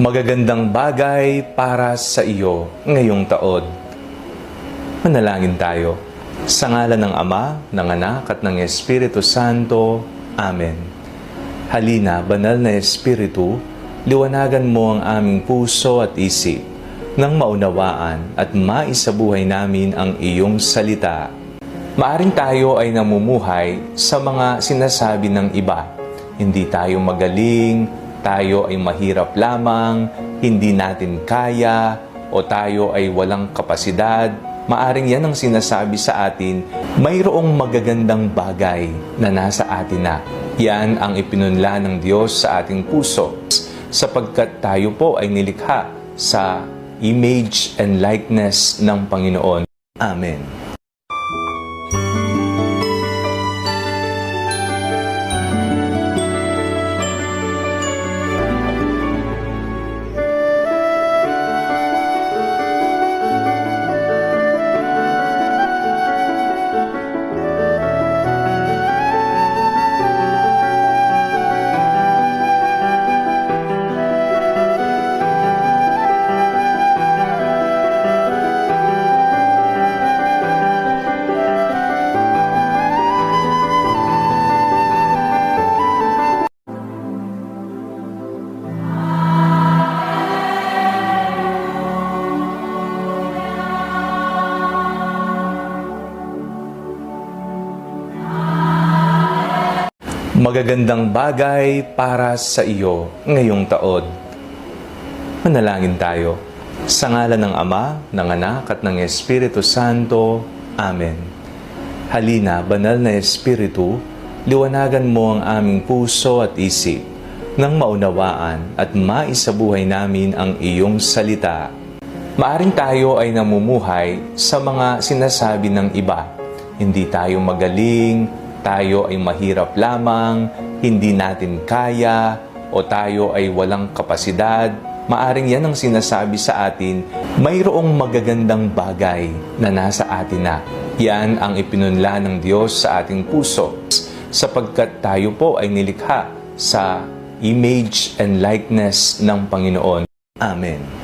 Magagandang bagay para sa iyo ngayong taon. Manalangin tayo. Sa ngalan ng Ama, ng Anak at ng Espiritu Santo. Amen. Halina, banal na Espiritu, liwanagan mo ang aming puso at isip nang maunawaan at maisabuhay namin ang iyong salita. Maaring tayo ay namumuhay sa mga sinasabi ng iba. Hindi tayo magaling, tayo ay mahirap lamang, hindi natin kaya, o tayo ay walang kapasidad. Maaring yan ang sinasabi sa atin, mayroong magagandang bagay na nasa atin na. Yan ang ipinunla ng Diyos sa ating puso, sapagkat tayo po ay nilikha sa image and likeness ng Panginoon. Amen. Magagandang bagay para sa iyo ngayong taon. Manalangin tayo. Sa ngalan ng Ama, ng Anak at ng Espiritu Santo. Amen. Halina, banal na Espiritu, liwanagan mo ang aming puso at isip nang maunawaan at maisabuhay namin ang iyong salita. Maaring tayo ay namumuhay sa mga sinasabi ng iba. Hindi tayo magaling, tayo ay mahirap lamang, hindi natin kaya, o tayo ay walang kapasidad. Maaring yan ang sinasabi sa atin, mayroong magagandang bagay na nasa atin na. Yan ang ipinunla ng Diyos sa ating puso, sapagkat tayo po ay nilikha sa image and likeness ng Panginoon. Amen.